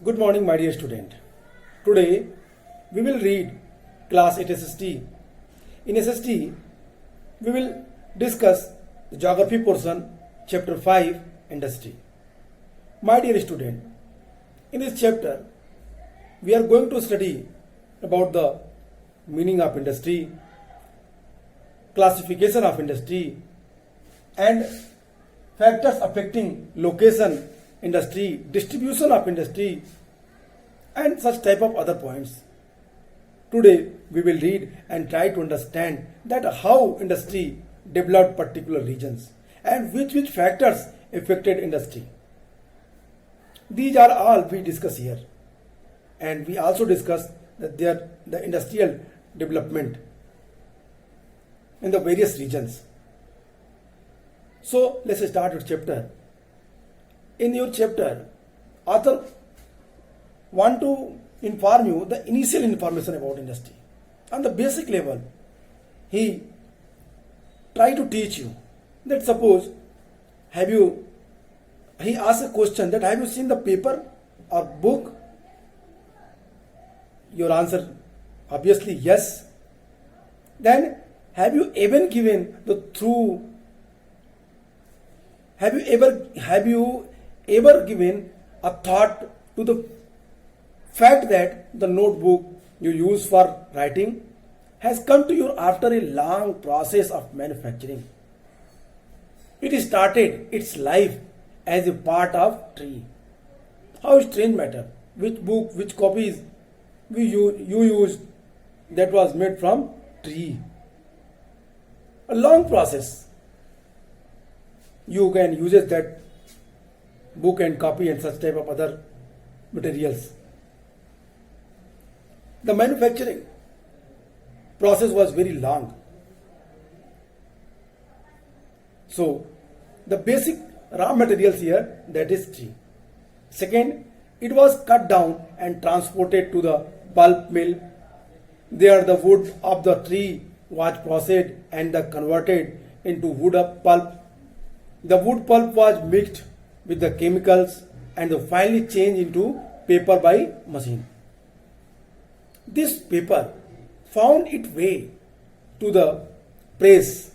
Good morning, my dear student. Today we will read class 8 SST. In SST, we will discuss the geography portion, chapter 5, industry. My dear student, in this chapter, we are going to study about the meaning of industry, classification of industry, and factors affecting location, industry, distribution of industry, and such type of other points. Today we will read and try to understand that how industry developed particular regions and which factors affected industry. These are all we discuss here, and we also discuss that the industrial development in the various regions. So let's start with chapter. In your chapter, author want to inform you the initial information about industry. On the basic level, he try to teach you that suppose he asks a question that have you seen the paper or book? Your answer obviously yes. Then have you ever given given a thought to the fact that the notebook you use for writing has come to you after a long process of manufacturing? It started its life as a part of tree. How strange matter, which book, which copies you used that was made from tree. A long process. You can use that book and copy and such type of other materials. The manufacturing process was very long. So the basic raw materials here, that is tree. Second, it was cut down and transported to the pulp mill. There the wood of the tree was processed and converted into wood pulp. The wood pulp was mixed with the chemicals and finally changed into paper by machine. This paper found its way to the press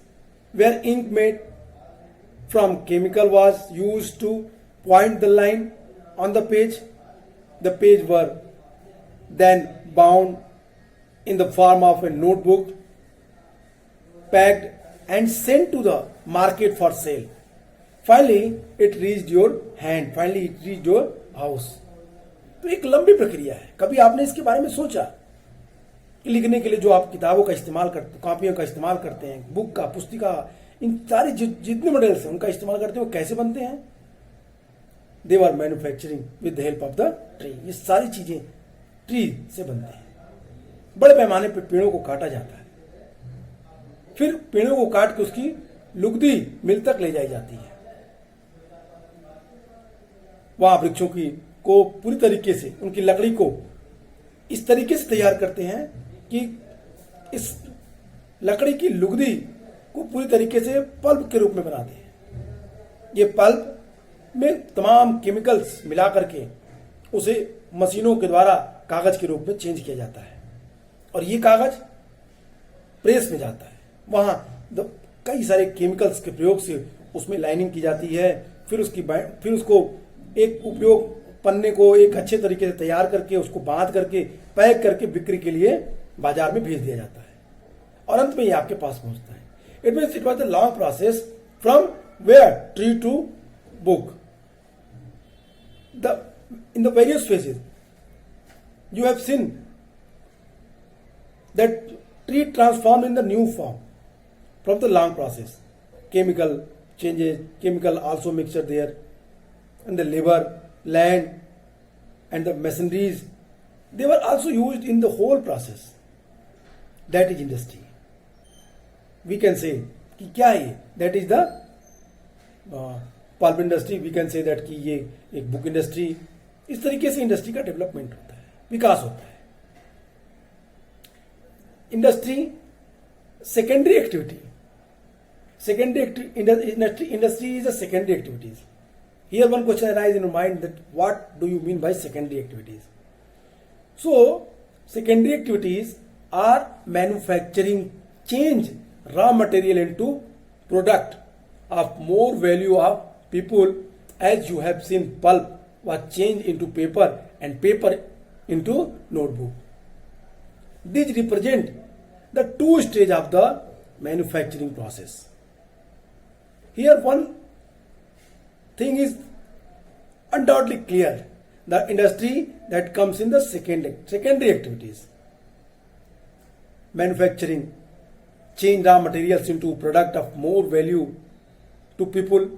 where ink made from chemical was used to point the line on the page. The page were then bound in the form of a notebook, packed and sent to the market for sale. Finally, it reached your hand. Finally, it reached your house. तो एक लंबी प्रक्रिया है. कभी आपने इसके बारे में सोचा कि लिखने के लिए जो आप किताबों का इस्तेमाल करते, कॉपियों का इस्तेमाल करते हैं, बुक का, पुस्तिका, इन सारी जितने मॉडल्स हैं उनका इस्तेमाल करते हैं, वो कैसे बनते हैं? They were manufacturing with the help of the tree. ये सारी चीजें ट्री से बनती हैं. बड़े पैमाने पर पेड़ों को काटा जाता है, फिर पेड़ों को काट के उसकी लुगदी मिल तक ले जाई जाती है. वहां वृक्षों को पूरी तरीके से उनकी लकड़ी को इस तरीके से तैयार करते हैं कि इस लकड़ी की लुगदी को पूरी तरीके से पल्प के रूप में बनाते हैं. ये पल्प में तमाम केमिकल्स मिला करके उसे मशीनों के द्वारा कागज के रूप में चेंज किया जाता है और ये कागज प्रेस में जाता है. वहां कई सारे केमिकल्स के प्रयोग से उसमें लाइनिंग की जाती है. फिर उसको एक उपयोग पन्ने को एक अच्छे तरीके से तैयार करके उसको बांध करके पैक करके बिक्री के लिए बाजार में भेज दिया जाता है और अंत में ये आपके पास पहुंचता है. It means it was the long process from where tree to book. In the various phases, you have seen that tree transformed in the new form from the long process. Chemical changes, chemical also mixture there, and the labor, land, and the machineries, they were also used in the whole process. That is industry. We can say कि क्या है? That is the pulp industry. We can say that कि ये एक book industry. इस तरीके से industry का डेवलपमेंट होता है, विकास होता है. Industry secondary activity. Industry is a secondary activities. Here one question arises in your mind that what do you mean by secondary activities? So, secondary activities are manufacturing change raw material into product of more value of people, as you have seen pulp was changed into paper and paper into notebook. These represent the two stage of the manufacturing process. Here one thing is undoubtedly clear. The industry that comes in the secondary activities. Manufacturing change raw materials into product of more value to people.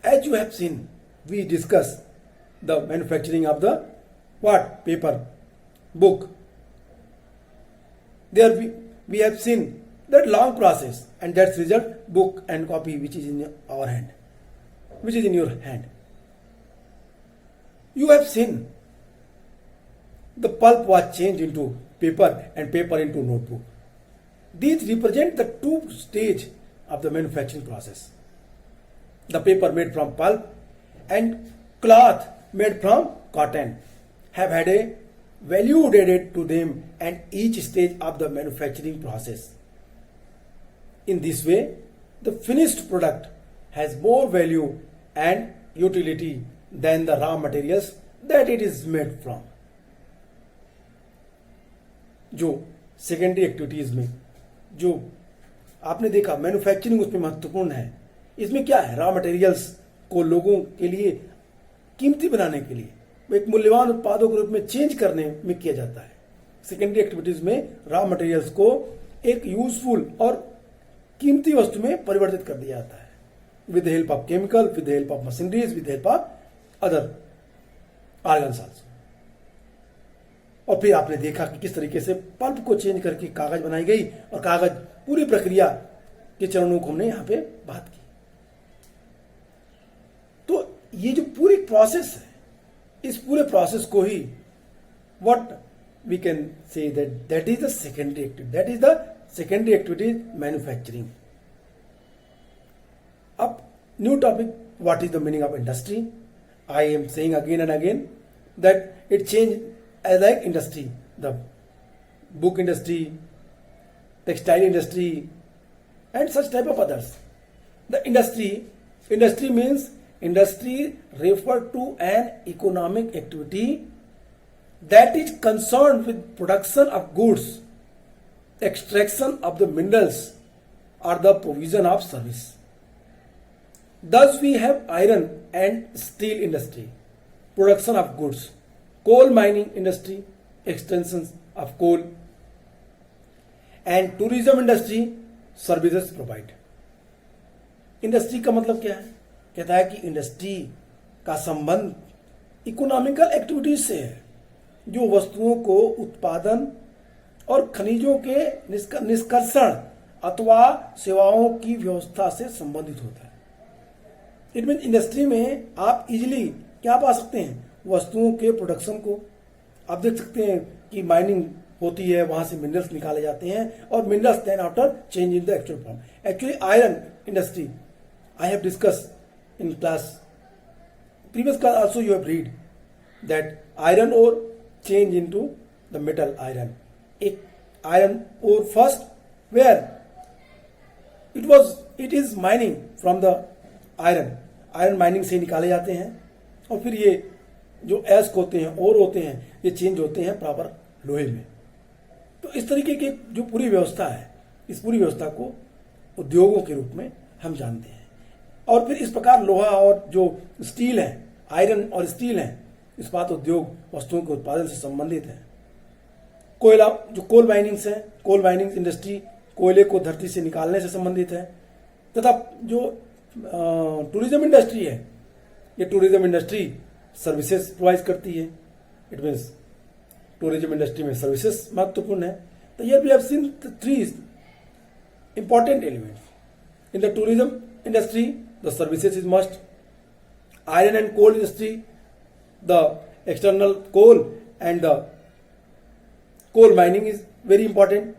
As you have seen, we discuss the manufacturing of the what? Paper, book. There we have seen that long process, and that's result book and copy which is in our hand, which is in your hand. You have seen the pulp was changed into paper and paper into notebook. These represent the two stage of the manufacturing process. The paper made from pulp and cloth made from cotton have had a value added to them at each stage of the manufacturing process. In this way, the finished product has more value and utility than the raw materials that it is made from. जो secondary activities में जो आपने देखा manufacturing उसमें महत्वपूर्ण है. इसमें क्या है? रॉ मटेरियल्स को लोगों के लिए कीमती बनाने के लिए एक मूल्यवान उत्पादों के रूप में चेंज करने में किया जाता है. सेकेंडरी एक्टिविटीज में रॉ मटेरियल्स को एक यूजफुल और कीमती वस्तु में परिवर्तित कर दिया जाता है with the help of chemical, with the help of machineries, with the help of other organs also. और फिर आपने देखा कि किस तरीके से पल्प को चेंज करके कागज बनाई गई और कागज पूरी प्रक्रिया के चरणों को हमने यहां पे बात की. तो ये जो पूरी प्रोसेस है, इस पूरे प्रोसेस को ही what we can say that is the secondary activity, that is the secondary activity manufacturing. Up new topic, what is the meaning of industry? I am saying again and again that it changed as like industry, the book industry, textile industry, and such type of others. The industry means industry refer to an economic activity that is concerned with production of goods, extraction of the minerals, or the provision of service. Thus we have iron and steel industry, production of goods, coal mining industry, extensions of coal, and tourism industry, services provide. Industry का मतलब क्या है? कहता है कि industry का संबंध economical activities से है जो वस्तुओं को उत्पादन और खनिजों के निष्कर्षण अथवा सेवाओं की व्यवस्था से संबंधित होता है. इट मीन इंडस्ट्री में आप इजिली क्या पा सकते हैं? वस्तुओं के प्रोडक्शन को. आप देख सकते हैं कि माइनिंग होती है, वहां से मिनरल्स निकाले जाते हैं और minerals then after change in the actual form. Actually iron industry I have discuss in class, previous class also you have read that iron ore change into the metal iron. एक iron ore first where it is mining from the iron mining से निकाले जाते हैं और फिर ये जो ask होते हैं, ओर होते हैं, ये चेंज होते हैं प्रॉपर लोहे में. तो इस तरीके की जो पूरी व्यवस्था है, इस पूरी व्यवस्था को उद्योगों के रूप में हम जानते हैं. और फिर इस प्रकार लोहा और जो स्टील है, आयरन और स्टील है, इस्पात उद्योग वस्तुओं के उत्पादन से संबंधित है. कोयला, जो कोल माइनिंग्स है, कोल माइनिंग इंडस्ट्री कोयले को धरती से निकालने से संबंधित है. तथा जो टूरिज्म इंडस्ट्री है, ये टूरिज्म इंडस्ट्री सर्विसेज प्रोवाइड करती है. इट मीन्स टूरिज्म इंडस्ट्री में सर्विसेज महत्वपूर्ण है. तो ये we have seen three important elements in the tourism industry. The services is must. Iron and coal industry, the external coal and the coal mining is very important.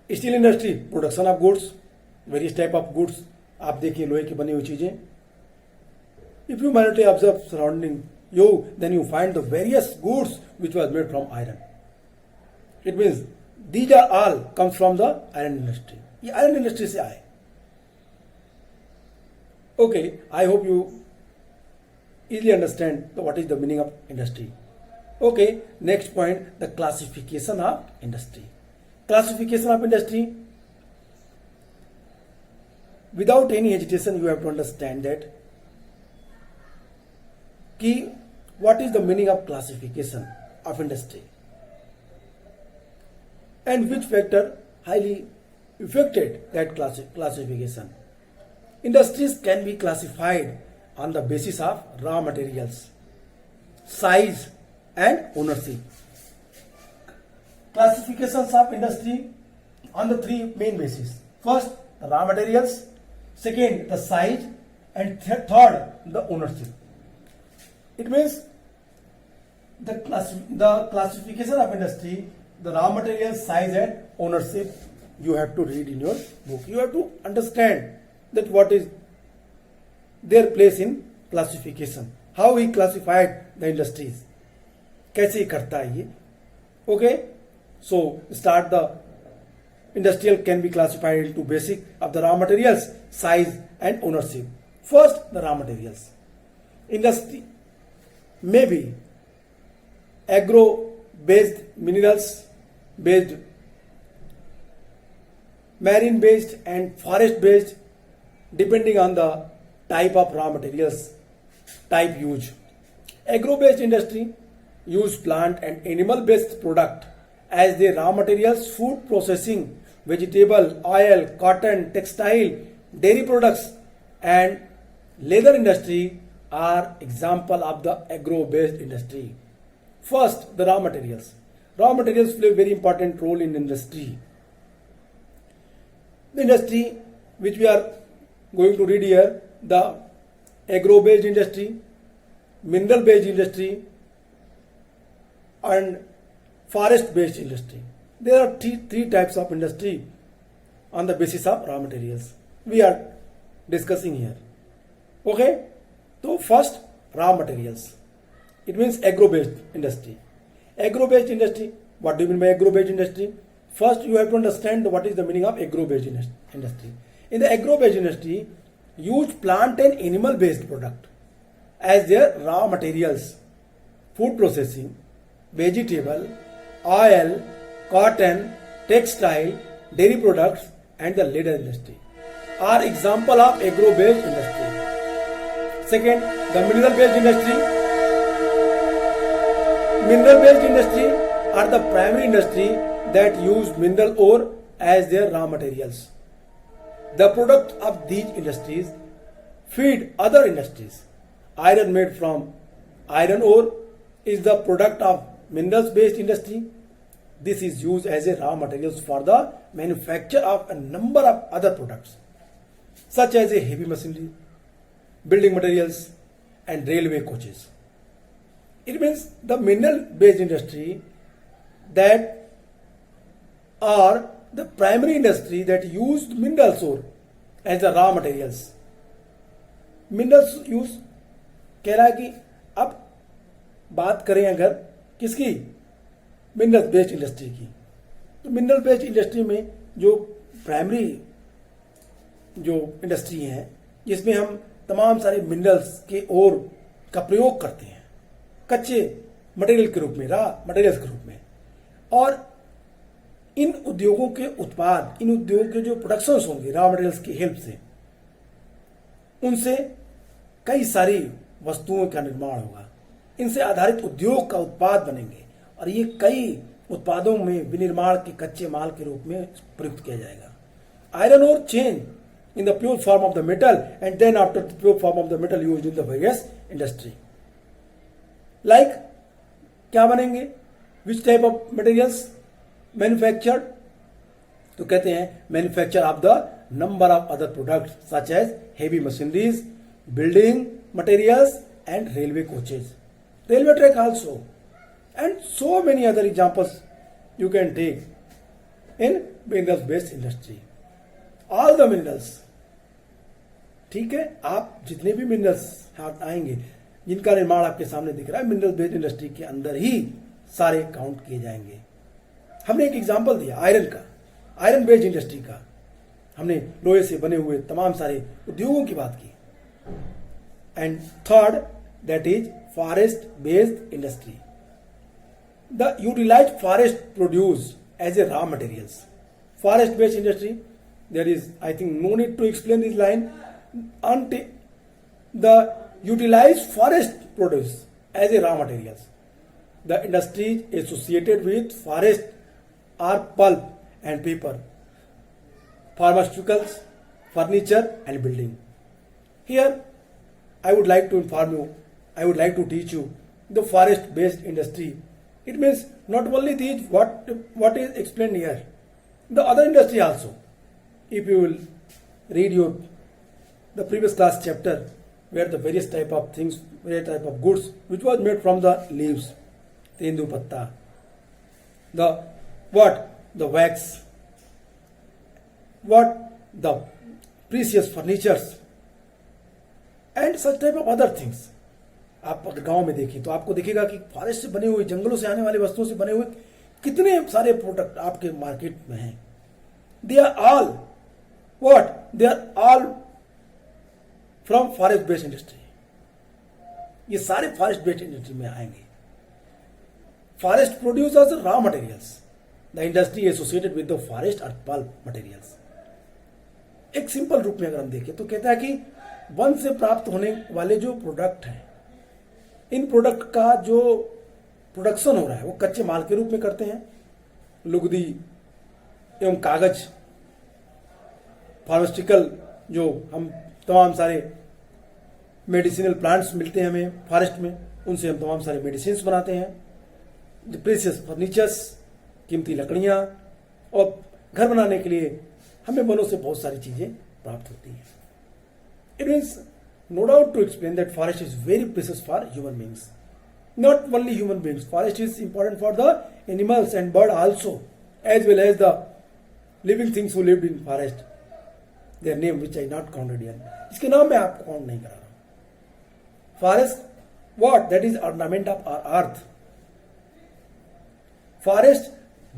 Steel industry, production of goods, various type of goods. आप देखिए लोहे की बनी हुई चीजें. If you minutely observe surrounding you, then you find the various goods which was made from iron. It means these are all comes from the iron industry. ये iron industry से आए. Okay, I hope you easily understand what is the meaning of industry. Okay, next point, the classification of industry. Classification of industry. Without any hesitation, you have to understand that what is the meaning of classification of industry and which factor highly affected that classification. Industries can be classified on the basis of raw materials, size and ownership. Classifications of industry on the three main bases. First, the raw materials. Second, the size. And third, the ownership. It means the classification of industry, the raw materials, size and ownership, you have to read in your book. You have to understand that what is their place in classification. How he classified the industries. कैसे करता है ये. Okay, so start the industrial can be classified into basic of the raw materials, size and ownership. First, the raw materials. Industry may be agro-based, minerals-based, marine-based and forest-based, depending on the type of raw materials type used. Agro-based industry use plant and animal-based product as their raw materials, food processing, vegetable, oil, cotton, textile, dairy products and leather industry are example of the agro-based industry. First, the raw materials. Raw materials play a very important role in industry. The industry which we are going to read here, the agro-based industry, mineral-based industry and forest-based industry. There are three types of industry on the basis of raw materials. We are discussing here. Okay? So first, raw materials. It means agro-based industry. Agro-based industry. What do you mean by agro-based industry? First, you have to understand what is the meaning of agro-based industry. In the agro-based industry, use plant and animal-based product as their raw materials. Food processing, vegetable, oil, cotton, textile, dairy products and the leather industry are example of agro-based industry. Second, the mineral-based industry. Mineral-based industry are the primary industry that use mineral ore as their raw materials. The product of these industries feed other industries. Iron made from iron ore is the product of minerals-based industry. This is used as a raw materials for the manufacture of a number of other products, such as a heavy machinery, building materials, and railway coaches. It means the mineral-based industry that are the primary industry that used minerals ore as the raw materials. Minerals use कह रहा है कि अब बात करें अगर किसकी, mineral based industry की, तो मिनरल बेस्ड इंडस्ट्री में जो प्राइमरी जो इंडस्ट्री है जिसमें हम तमाम सारे मिनरल्स के ओर का प्रयोग करते हैं कच्चे मटेरियल के रूप में, रॉ मटेरियल्स के रूप में, और इन उद्योगों के उत्पाद, इन उद्योगों के जो प्रोडक्शंस होंगे रॉ मटेरियल्स की हेल्प से, उनसे कई सारी वस्तुओं का निर्माण होगा, इनसे आधारित उद्योग का उत्पाद बनेंगे और ये कई उत्पादों में विनिर्माण के कच्चे माल के रूप में प्रयुक्त किया जाएगा. Iron ore change in the pure form of the metal and then after the pure form of the metal used in the various industry. Like क्या बनेंगे, which type of materials manufactured, तो कहते हैं manufacture of the number of other products such as heavy machineries, building materials and railway coaches, railway track also, and so many other examples you can take in minerals based industry. All the minerals ठीक है, आप जितने भी minerals आएंगे जिनका निर्माण आपके सामने दिख रहा है, मिनरल बेस्ड इंडस्ट्री के अंदर ही सारे काउंट किए जाएंगे। हमने एक एग्जांपल दिया आयरन का, आयरन बेस्ड इंडस्ट्री का, हमने लोहे से बने हुए तमाम सारे उद्योगों की बात की। And third, that is forest based industry. The utilised forest produce as a raw materials. Forest based industry, there is, I think, no need to explain this line. The utilized forest produce as a raw materials. The industries associated with forest are pulp and paper, pharmaceuticals, furniture and building. Here, I would like to inform you, I would like to teach you the forest based industry. It means not only these what is explained here, the other industry also. If you will read the previous class chapter, where the various type of things, various type of goods which was made from the leaves, tendu patta, the wax, the precious furnitures and such type of other things. आप अगर गांव में देखें तो आपको दिखेगा कि forest से बने हुए, जंगलों से आने वाली वस्तुओं से बने हुए कितने सारे प्रोडक्ट आपके मार्केट में हैं। They are all They are all from forest based industry. ये सारे फॉरेस्ट बेस्ड इंडस्ट्री में आएंगे। Forest producers raw materials, the industry associated with the forest और पल्प मटेरियल्स। एक सिंपल रूप में अगर हम देखें तो कहता है कि वन से प्राप्त होने वाले जो प्रोडक्ट हैं, इन प्रोडक्ट का जो प्रोडक्शन हो रहा है वो कच्चे माल के रूप में करते हैं। लुगदी एवं कागज, फार्मास्यूटिकल, जो हम तमाम सारे मेडिसिनल प्लांट्स मिलते हैं हमें फॉरेस्ट में, उनसे हम तमाम सारे मेडिसिन बनाते हैं। प्रीशियस फर्नीचर्स, कीमती लकड़ियां, और घर बनाने के लिए हमें वनों से बहुत सारी चीजें प्राप्त होती हैं। It means no doubt to explain that forest is very precious for human beings, not only human beings, forest is important for the animals and bird also, as well as the living things who lived in forest, their name which I not counted here. इसके नाम मैं आपको count नहीं करा रहा हूं। Forest what? That is ornament of our earth. Forest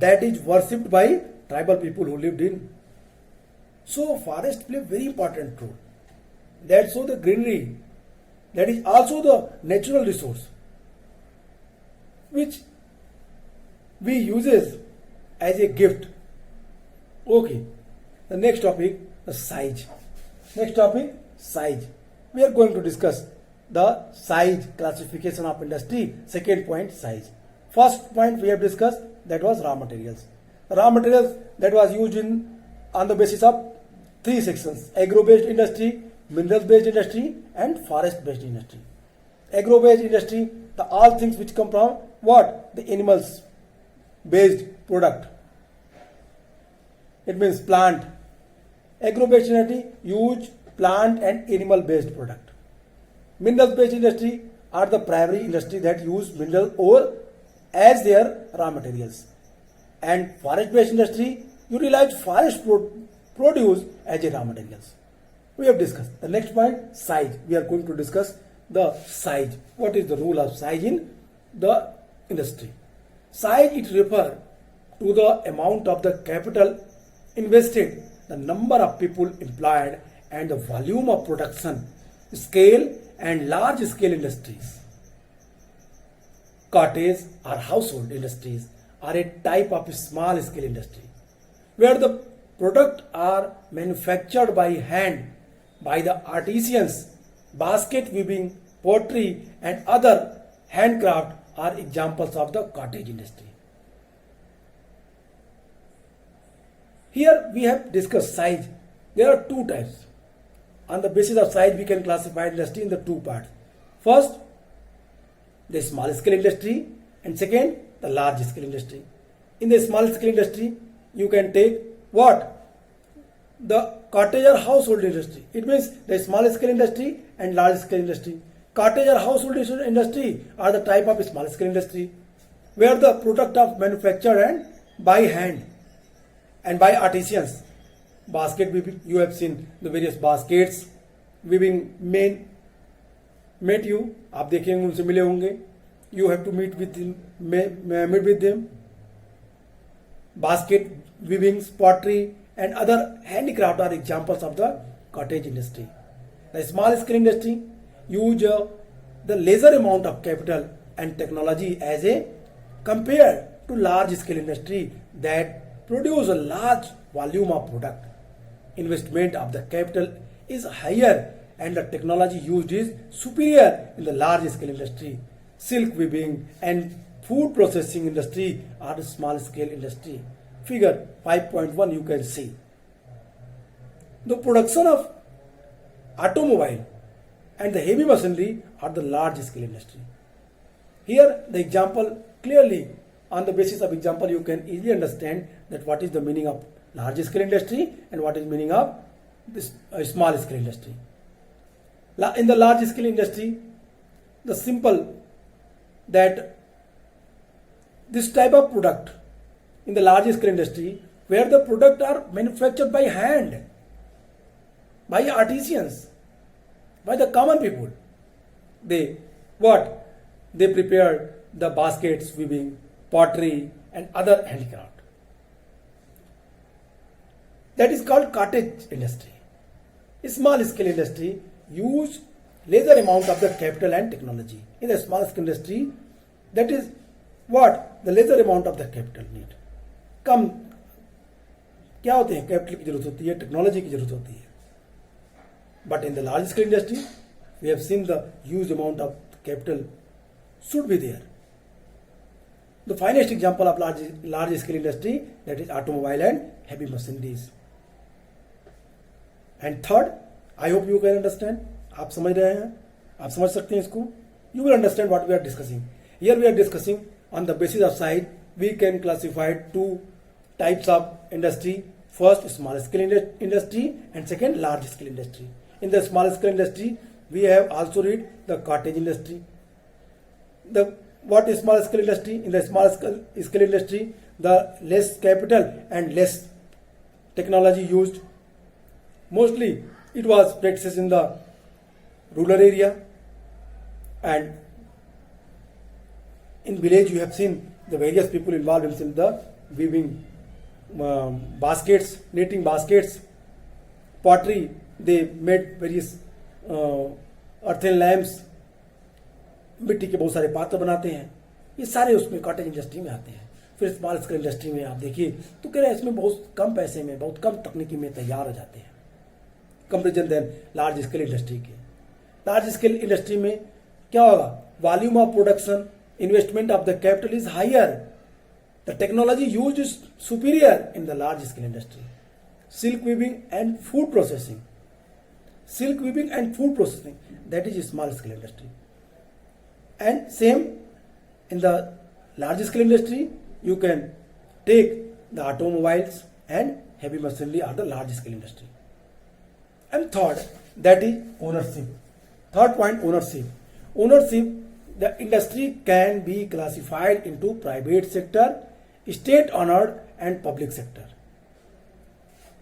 that is worshipped by tribal people who lived in. So forest play very important role. That's so the greenery, that is also the natural resource which we uses as a gift. Okay, the next topic, the size. Next topic, size. We are going to discuss the size classification of industry. Second point, size. First point we have discussed, that was raw materials. Raw materials that was used on the basis of three sections: agro based industry, mineral based industry and forest based industry. Agro based industry, the all things which come from the animals based product. It means plant. Agro-based industry use plant and animal-based product. Mineral-based industry are the primary industry that use mineral ore as their raw materials. And forest-based industry utilize forest produce as a raw materials. We have discussed. The next point, size. We are going to discuss the size. What is the role of size in the industry? Size, it refers to the amount of the capital invested, the number of people employed and the volume of production, scale and large scale industries. Cottage or household industries are a type of small scale industry where the products are manufactured by hand by the artisans. Basket weaving, pottery and other handcraft are examples of the cottage industry. Here we have discussed size. There are two types. On the basis of size, we can classify industry in the two parts. First, the small scale industry, and second, the large scale industry. In the small scale industry, you can take the cottage or household industry. It means the small scale industry and large scale industry. Cottage or household industry are the type of small scale industry where the product of manufactured and by hand and by artisans. Basket weaving, you have seen the various baskets, weaving men met you, आप देखेंगे उनसे मिले होंगे. You have to meet with them. Basket weavings, pottery, and other handicraft are examples of the cottage industry. The small scale industry use the lesser amount of capital and technology as a compared to large scale industry that produce a large volume of product. Investment of the capital is higher and the technology used is superior in the large scale industry. Silk weaving and food processing industry are the small scale industry. Figure 5.1 you can see. The production of automobile and the heavy machinery are the large scale industry. Here the example clearly, on the basis of example you can easily understand that what is the meaning of large scale industry and what is meaning of this small scale industry. In the large scale industry, the simple that this type of product in the large scale industry where the product are manufactured by hand, by artisans, by the common people. They prepared the baskets, weaving, pottery and other handicraft. That is called cottage industry. Small scale industry use lesser amount of the capital and technology. In the small scale industry, that is the lesser amount of the capital need. कम क्या होते हैं, capital की जरूरत होती है, technology की जरूरत होती है. But in the large scale industry we have seen the huge amount of capital should be there. The finest example of large scale industry, that is automobile and heavy machineries. And third, I hope you can understand. आप समझ रहे हैं, आप समझ सकते हैं इसको. You will understand what we are discussing. Here we are discussing on the basis of size. We can classify two types of industry. First, small scale industry and second, large scale industry. In the small scale industry, we have also read the cottage industry. What is small scale industry? In the small scale industry, the less capital and less technology used. Mostly it was practiced in the rural area, and in village you have seen the various people involved in the weaving baskets, knitting baskets, pottery. They made various earthen lamps, मिट्टी के बहुत सारे पात्र बनाते हैं. ये सारे उसमें कॉटेज इंडस्ट्री में आते हैं. फिर स्मॉल स्केल इंडस्ट्री में आप देखिए तो कह रहे हैं इसमें बहुत कम पैसे में, बहुत कम तकनीकी में तैयार हो जाते हैं comparison than large scale industry के. लार्ज स्केल इंडस्ट्री में क्या होगा, volume of production, investment of the capital is higher, the technology use is superior in the large scale industry. Silk weaving and food processing, silk weaving and food processing, that is small scale industry. And same in the large scale industry, you can take the automobiles and heavy machinery are the large scale industry. And third, that is ownership. Third point, ownership. Ownership, the industry can be classified into private sector, state owned and public sector.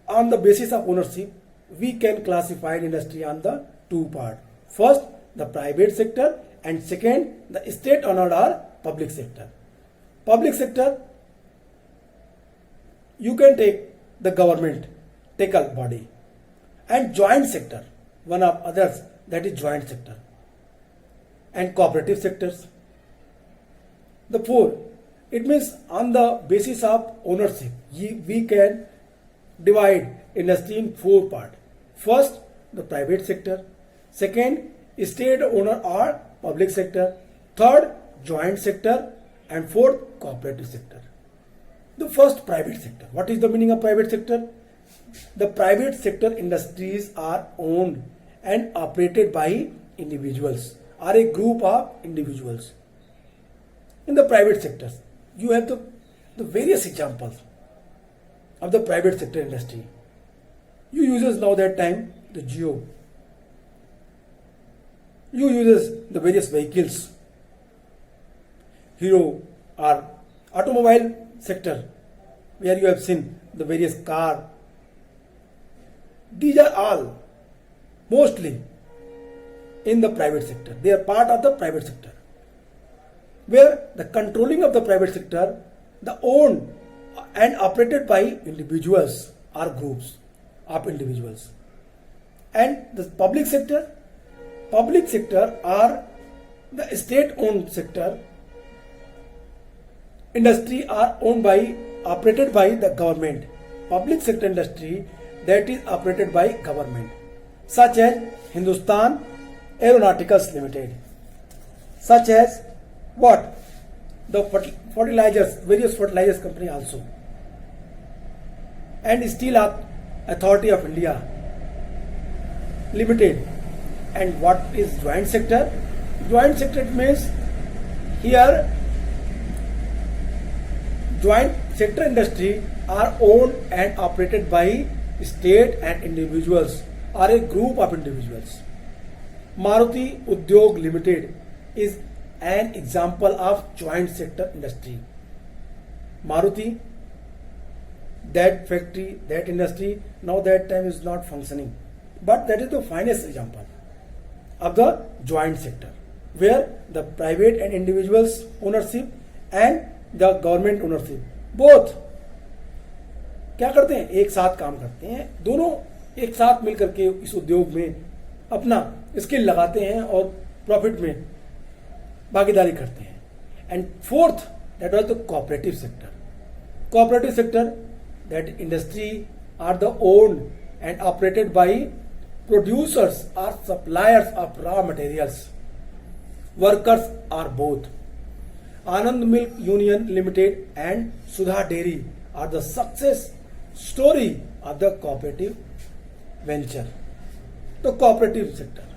On the basis of ownership, we can classify industry on the two parts. First, the private sector, and second, the state owned or public sector. Public sector, you can take the government, take a body, and joint sector, one of others, that is joint sector, and cooperative sectors. The four, it means on the basis of ownership, we can divide industry in four parts. First, the private sector. Second, state owner or public sector. Third, joint sector. And fourth, cooperative sector. The first, private sector. What is the meaning of private sector? The private sector industries are owned and operated by individuals or a group of individuals. In the private sectors, you have the various examples of the private sector industry. You uses now that time the Jio. You uses the various vehicles, Hero or automobile sector, where you have seen the various car. These are all mostly in the private sector. They are part of the private sector, where the controlling of the private sector, the owned and operated by individuals or groups of individuals. And the public sector are the state owned sector industry are operated by the government. Public sector industry that is operated by government, such as Hindustan Aeronauticals Limited, such as what? The fertilizers, various fertilizers company also, and Steel Authority of India Limited. And what is joint sector? Joint sector means here joint sector industry are owned and operated by state and individuals or a group of individuals. Maruti Udyog Limited is an example of joint sector industry. Maruti, that factory, that industry, now that time is not functioning. But that is the finest example of the joint sector, where the private and individuals ownership and the government ownership both क्या करते हैं, एक साथ काम करते हैं, दोनों एक साथ मिलकर के इस उद्योग में अपना स्किल लगाते हैं और प्रॉफिट में भागीदारी करते हैं. And fourth, that was the cooperative sector. Cooperative sector, that industry are the owned and operated by producers are suppliers of raw materials. Workers are both. Anand Milk Union Limited and Sudha Dairy are the success story of the cooperative venture. The cooperative sector,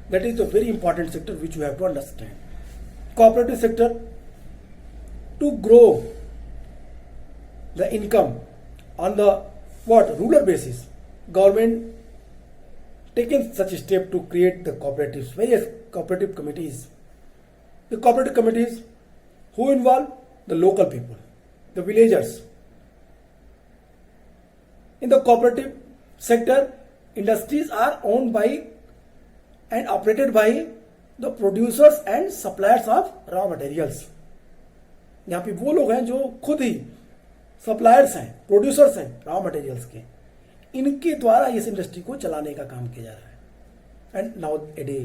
that is the very important sector which you have to understand. Cooperative sector, to grow the income on the rural basis, government taken such a step to create the cooperatives, various cooperative committees. The cooperative committees who involve the local people, the villagers. In the cooperative sector, industries are owned by and operated by the producers and suppliers of raw materials. यहाँ पे वो लोग हैं जो खुद ही suppliers हैं, producers हैं raw materials के. इनके द्वारा इस इंडस्ट्री को चलाने का काम किया जा रहा है. And now a day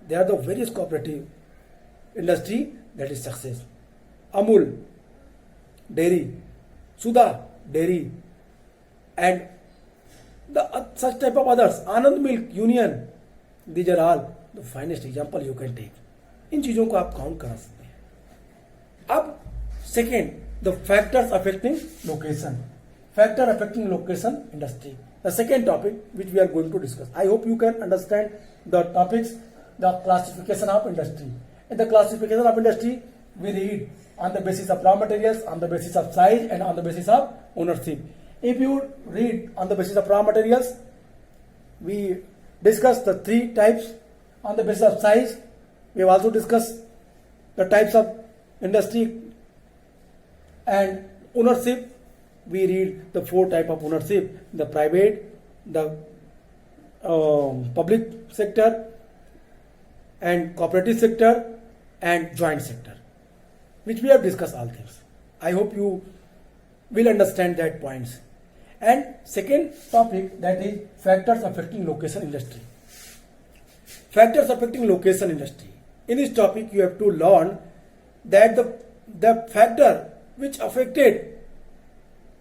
they are the various cooperative industry that is success. Amul Dairy, Sudha Dairy, and the such type of others, Anand Milk Union, these are all the finest example you can take. इन चीजों को आप count करा सकते हैं. अब second, the factors affecting location. Factor affecting location industry, the second topic which we are going to discuss. I hope you can understand the topics, the classification of industry. In the classification of industry, we read on the basis of raw materials, on the basis of size, and on the basis of ownership. If you read on the basis of raw materials, we discuss the three types. On the basis of size, we have also discussed the types of industry. And ownership, we read the four type of ownership: the private, the public sector, and cooperative sector, and joint sector, which we have discussed all things. I hope you will understand that points. And second topic, that is factors affecting location industry. Factors affecting location industry. In this topic, you have to learn that the factor which affected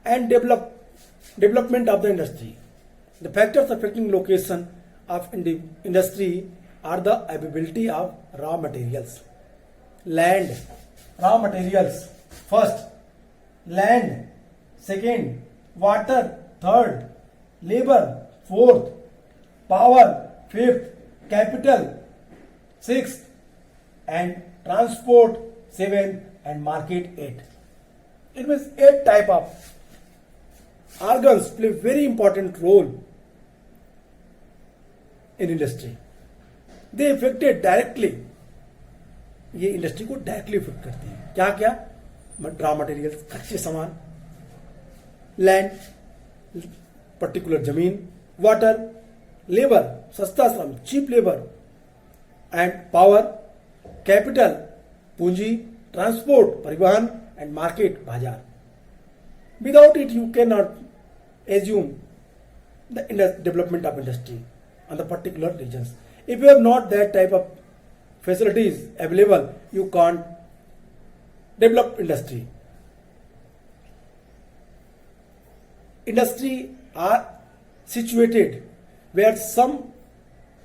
and development of the industry. The factors affecting location of industry are the availability of raw materials. Land, raw materials. First, land. Second, water. Third, labor. Fourth, power. Fifth, capital. Sixth, and transport. Seventh, and market. 8. It means 8 type of organs play very important role in industry. They affected directly. ये industry को directly effect करते हैं. क्या क्या? Raw materials, कच्चे सामान, land, particular जमीन, water, labor, सस्ता श्रम, cheap labor, and power, capital, पूंजी, transport, परिवहन, and market, बाजार. Without it, you cannot assume the development of industry on the particular regions. If you have not that type of facilities available, you can't develop industry. Industry are situated where some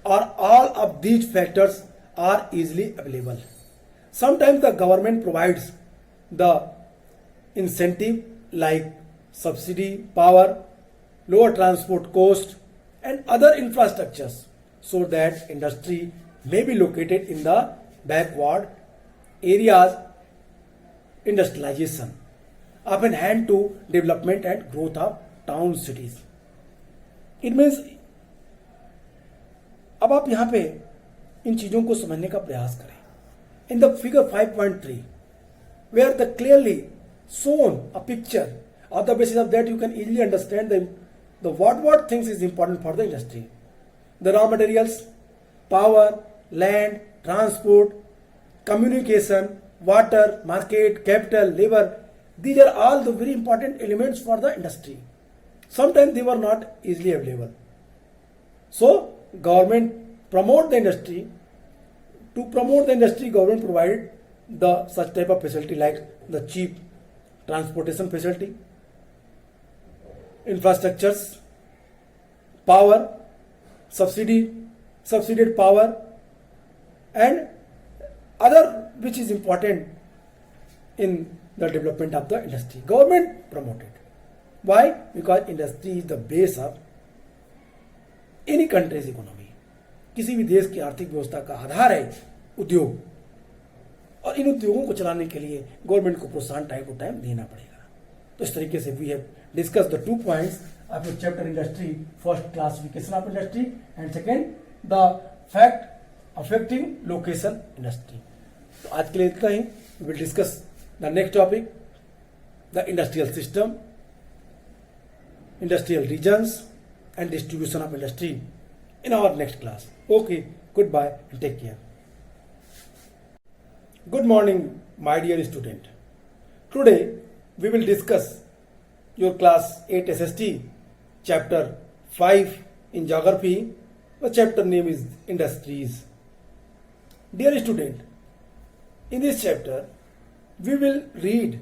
or all of these factors are easily available. Sometimes the government provides the incentive like subsidy, power, lower transport cost, and other infrastructures so that industry may be located in the backward areas. Industrialization often hand to development and growth of town cities. It means अब आप यहाँ पे इन चीजों को समझने का प्रयास करें. In the figure 5.3, where the clearly shown a picture, on the basis of that you can easily understand the what things is important for the industry. The raw materials, power, land, transport, communication, water, market, capital, labor. These are all the very important elements for the industry. Sometimes they were not easily available. So government promote the industry. To promote the industry, government provided the such type of facility like the cheap transportation facility, infrastructures, power, subsidized power, and other which is important in the development of the industry. Government promoted. Why? Because industry is the base of any country's economy. किसी भी देश की आर्थिक व्यवस्था का आधार है उद्योग, और इन उद्योगों को चलाने के लिए गवर्नमेंट को प्रोत्साहन टाइम टू टाइम देना पड़ेगा. तो इस तरीके से we have discuss the 2 points of your chapter industry. First, classification of industry, and second, the fact affecting location industry. तो आज के लिए इतना ही. We will discuss the next topic, the industrial system, industrial regions, and distribution of industry in our next class. Okay, goodbye and take care. Good morning, my dear student. Today we will discuss your class 8 SST chapter 5 in geography. The chapter name is industries. Dear student, in this chapter we will read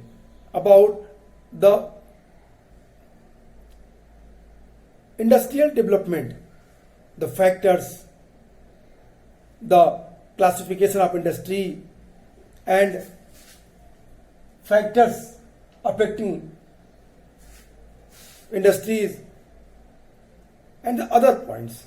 about the industrial development, the factors, the classification of industry, and factors affecting industries, and the other points.